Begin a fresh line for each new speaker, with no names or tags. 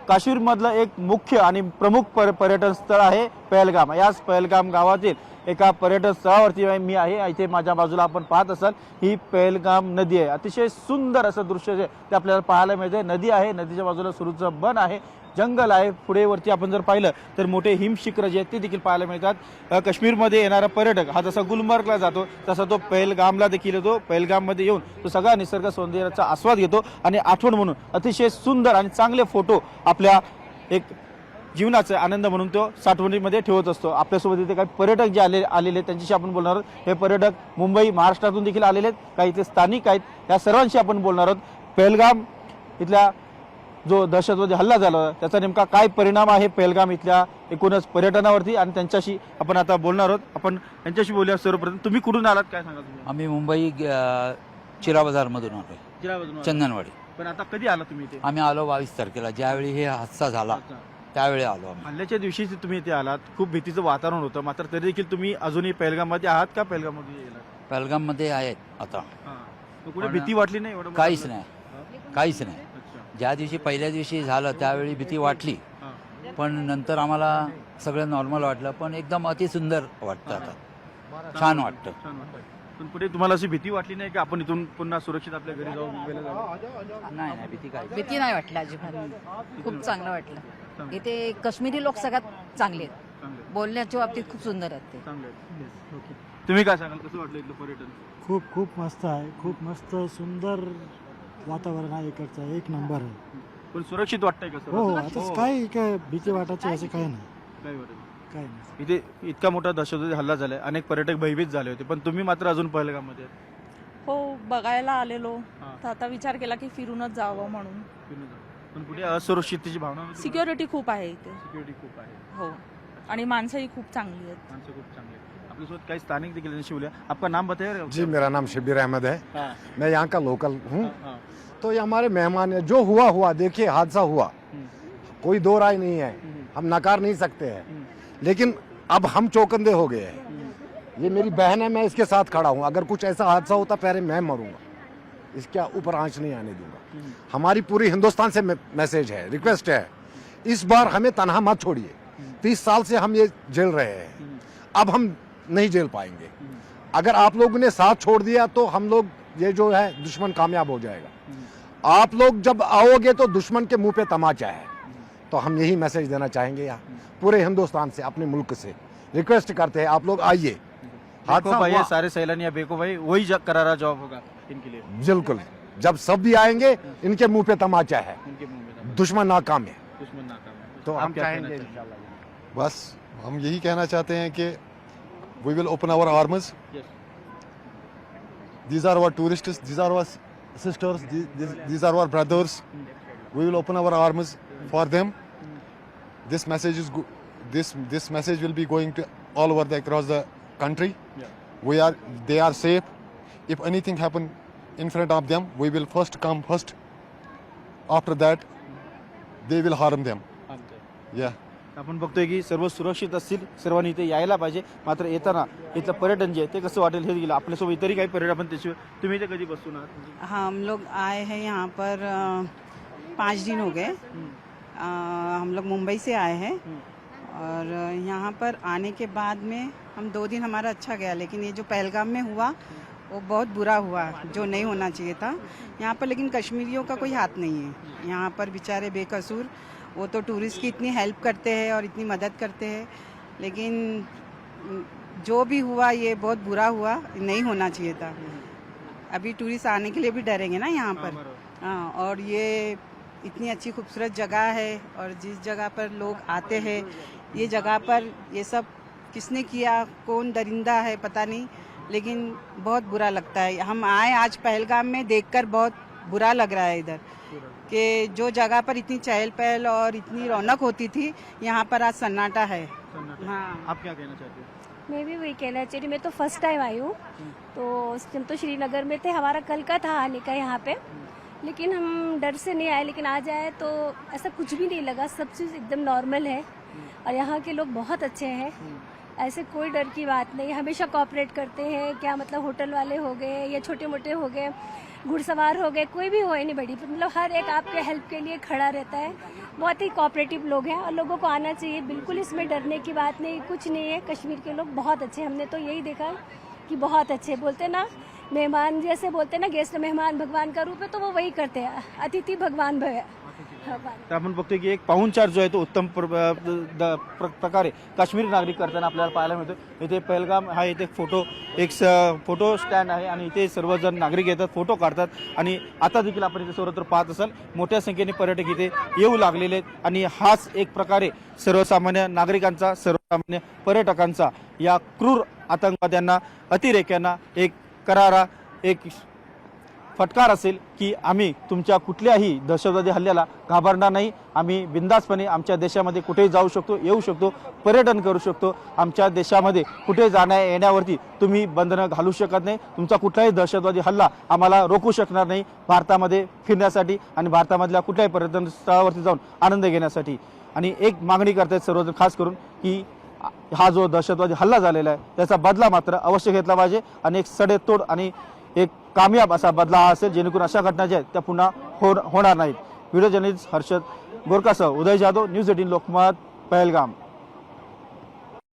काश्मीरमधलं एक मुख्य आणि प्रमुख पर्यटन स्थळ आहे पहलगाम। याच पहलगाम गावातील एका पर्यटन स्थळावरती मी आहे। इथे माझ्या बाजूला आपण पाहत असाल ही पहलगाम नदी आहे। अतिशय सुंदर असं दृश्य जे ते आपल्याला पाहायला मिळते। नदी आहे, नदीच्या बाजूला सुरूचं बन आहे, जंगल आहे। पुढे वरती आपण जर पाहिलं तर मोठे हिमशिखर जे आहेत ते देखील पाहायला मिळतात। काश्मीरमध्ये येणारा पर्यटक हा जसा गुलमर्गला जातो तसा तो पहलगामला देखील येतो। पहलगाममध्ये येऊन तो सगळा निसर्ग सौंदर्याचा आस्वाद घेतो आणि आठवण म्हणून अतिशय सुंदर आणि चांगले फोटो आपल्या एक जीवनाचा आनंद म्हणून तो साठवणीमध्ये ठेवत असतो। आपल्यासोबत इथे काही पर्यटक जे आलेले त्यांच्याशी आपण बोलणार आहोत। हे पर्यटक मुंबई महाराष्ट्रातून देखील आलेले आहेत, काही इथे स्थानिक आहेत। या सर्वांशी आपण बोलणार आहोत। पहलगाम इथल्या जो दहशतवादी हल्ला झाला त्याचा नेमका काय परिणाम आहे पहलगाम इथल्या एकूणच पर्यटनावरती आणि त्यांच्याशी आपण आता बोलणार आहोत। आपण त्यांच्याशी बोलूया। सर्वप्रथम तुम्ही कुठून आलात, काय सांगा तुम्ही?
आम्ही मुंबई चिरा बाजार मधून आलोय, चंदनवाडी।
पण आता कधी आला तुम्ही इथे?
आम्ही आलो 22 तारखेला, ज्यावेळी हे हादसा झाला त्यावेळी आलो आम्ही।
हल्ल्याच्या दिवशी तुम्ही इथे आलात, खूप भीतीचं वातावरण होतं, मात्र तरी देखील तुम्ही अजूनही पहलगाममध्ये आहात का? पहलगाममध्ये गेलात?
पहलगाम मध्ये आहेत आता।
कुठे भीती वाटली नाही?
काहीच नाही, काहीच नाही। ज्या दिवशी पहिल्या दिवशी झालं त्यावेळी भीती वाटली, पण नंतर आम्हाला सगळं नॉर्मल वाटलं। पण एकदम अतिसुंदर वाटतं आता, छान वाटतं।
पण पुढे तुम्हाला अशी भीती वाटली नाही की आपण इथून पुन्हा सुरक्षित आपल्या घरी जाऊ?
नाही नाही,
भीती नाही वाटलं अजिबात, खूप चांगलं वाटलं। इथे काश्मीरी लोक सगळ्यात चांगले आहेत, बोलण्याच्या बाबतीत खूप सुंदर आहेत ते।
तुम्ही काय सांगाल, कसं वाटलं इथलं पर्यटन?
खूप खूप मस्त आहे, खूप मस्त सुंदर वातावरण आहे इकडचं, एक नंबर आहे।
पण सुरक्षित वाटतंय का?
हो, आता काय भीती वाटायची असं काही नाही,
काय वाटत?
काही नाही।
इथे इतका मोठा दहशतवादी हल्ला झालाय, अनेक पर्यटक भयभीत झाले होते, पण तुम्ही मात्र अजून पहलगाममध्ये आहेत।
हो, बघायला आलेलो, तर आता विचार केला की फिरूनच जावं म्हणून।
पण पुढे असुरक्षिततेची भावना होती?
सिक्युरिटी खूप आहे इथे।
सिक्युरिटी खूप आहे,
हो, आणि माणसंही खूप चांगली आहेत।
माणसं खूप चांगली आहेत। आपल्यासोबत काही स्थानिक देखील त्यांच्याशी बोलूया। आपका नाम बताइए?
जी, मेरा नाम शबीर अहमद है।
हाँ।
मैं यहाँ का लोकल हूँ।
हाँ।
तो ये हमारे मेहमान है। जो हुआ देखिए, हादसा हुआ, कोई दो राय नहीं है, हम नकार नहीं सकते हैं, लेकिन अब हम चौकन्ने हो गए हैं। ये मेरी बहन है, मैं इसके साथ खड़ा हूँ। अगर कुछ ऐसा हादसा होता पहले मैं मरूंगा, इसके ऊपर आंच नहीं आने दूंगा। हमारी पूरी हिंदुस्तान से मैसेज है, रिक्वेस्ट है, इस बार हमें तनहा मत छोड़िए। 30 साल से हम ये झेल रहे हैं, अब हम नहीं झेल पाएंगे। अगर आप लोगों ने साथ छोड़ दिया तो हम लोग, ये जो है दुश्मन कामयाब हो जाएगा। आप लोग जब आओगे तो दुश्मन के मुंह पे तमाचा है। तो हम यही मैसेज देना चाहेंगे यहाँ पूरे हिंदुस्तान से, अपने मुल्क से रिक्वेस्ट करते हैं, आप लोग आइए।
हादसा भाई है, सारे सैलानी बेको भाई वही करारा जवाब होगा इनके लिए।
बिल्कुल, जब सब भी आएंगे इनके मुंह पे तमाचा है,
इनके मुंह में
दुश्मन नाकाम है।
दुश्मन नाकाम है।
तो
आप
हम
क्या कहना
चाहेंगे
चाहते हैं?
बस हम यही कहना चाहते हैं कि we will open our arms.
Yes.
These are our tourists, these are our sisters, these are our brothers. We will open our arms for them. This message is this message will be going to all over across the country.
Yeah.
They are safe. If anything happen in front of them, we will come first. After that, they will harm them. Yeah.
आपण बघतोय की सर्व सुरक्षित असतील, सर्वांनी इथे यायला पाहिजे। मात्र येताना इथलं पर्यटन जे आहे ते कसं वाटेल हे गेलं। आपल्यासोबत इतरही काही पर्यटक आपण त्याशिवाय तुम्ही इथे कधी बसून आहात?
हम लोग आए हैं यहाँ पर 5 दिन हो गए। हम लोग मुंबई से आए हैं और यहाँ पर आने के बाद में हम 2 दिन हमारा अच्छा गया, लेकिन ये जो पहलगाम में हुआ वो बहुत बुरा हुआ, जो नहीं होना चाहिए था यहाँ पर। लेकिन कश्मीरियों का कोई हाथ नहीं है यहाँ पर, बेचारे बेकसूर। वो तो टूरिस्ट की इतनी हेल्प करते हैं और इतनी मदद करते हैं, लेकिन जो भी हुआ ये बहुत बुरा हुआ, नहीं होना चाहिए था। अभी टूरिस्ट आने के लिए भी डरेंगे ना यहाँ पर। हाँ, और ये इतनी अच्छी खूबसूरत जगह है, और जिस जगह पर लोग आते हैं, ये जगह पर ये सब किसने किया, कौन दरिंदा है पता नहीं, लेकिन बहुत बुरा लगता है। हम आए आज पहलगाम में, देखकर बहुत बुरा लग रहा है इधर, कि जो जगह पर इतनी चहल पहल और इतनी रौनक होती थी, यहाँ पर आज सन्नाटा है। हाँ,
आप क्या कहना चाहते हो?
मैं भी वही कहना चाह रही, मैं तो फर्स्ट टाइम आई हूँ। तो हम तो श्रीनगर में थे, हमारा कल का था आने का यहाँ पे, लेकिन हम डर से नहीं आए। लेकिन आज आए तो ऐसा कुछ भी नहीं लगा, सब चीज़ एकदम नॉर्मल है और यहाँ के लोग बहुत अच्छे हैं। ऐसे कोई डर की बात नहीं, हमेशा कोऑपरेट करते हैं। क्या मतलब होटल वाले हो गए या छोटे मोटे हो गए, घुड़सवार हो गए, कोई भी हो नहीं बड़ी, मतलब हर एक आपके हेल्प के लिए खड़ा रहता है। बहुत ही कोऑपरेटिव लोग हैं और लोगों को आना चाहिए, बिल्कुल इसमें डरने की बात नहीं, कुछ नहीं है। कश्मीर के लोग बहुत अच्छे, हमने तो यही देखा कि बहुत अच्छे। बोलते ना मेहमान जैसे बोलते ना, गेस्ट मेहमान भगवान का रूप है, तो वो वही करते हैं, अतिथि भगवान भव है।
तर आपण बघतोय की एक पाहुणचार जो आहे तो उत्तम प्रकारे काश्मीरी नागरिक करताना आपल्याला पाहायला मिळतो। इथे पहलगाम हा इथे फोटो स्टँड आहे आणि इथे सर्वजण नागरिक येतात, फोटो काढतात आणि आता देखील आपण इथे सर्वत्र पाहत असाल मोठ्या संख्येने पर्यटक इथे येऊ लागलेले आहेत आणि हाच एक प्रकारे सर्वसामान्य नागरिकांचा, सर्वसामान्य पर्यटकांचा या क्रूर आतंकवाद्यांना, अतिरेक्यांना एक करारा, एक फटकार असेल की आम्ही तुमच्या कुठल्याही दहशतवादी हल्ल्याला घाबरणार नाही। आम्ही बिंदासपणे आमच्या देशामध्ये कुठेही जाऊ शकतो, येऊ शकतो, पर्यटन करू शकतो। आमच्या देशामध्ये कुठे जाण्या येण्यावरती तुम्ही बंधनं घालू शकत नाही। तुमचा कुठलाही दहशतवादी हल्ला आम्हाला रोखू शकणार नाही भारतामध्ये फिरण्यासाठी आणि भारतामधल्या कुठल्याही पर्यटन स्थळावरती जाऊन आनंद घेण्यासाठी। आणि एक मागणी करतायत सर्वजण खास करून की हा जो दहशतवादी हल्ला झालेला आहे त्याचा बदला मात्र अवश्य घेतला पाहिजे आणि एक सडेतोड आणि एक कामयाब असा बदला हा असेल जेणेकरून अशा घटना ज्या आहेत त्या पुन्हा होणार नाहीत। व्हिडिओ जर्नलिस्ट हर्षद गोरकासह उदय जाधव, न्यूज 18 लोकमत, पहलगाम।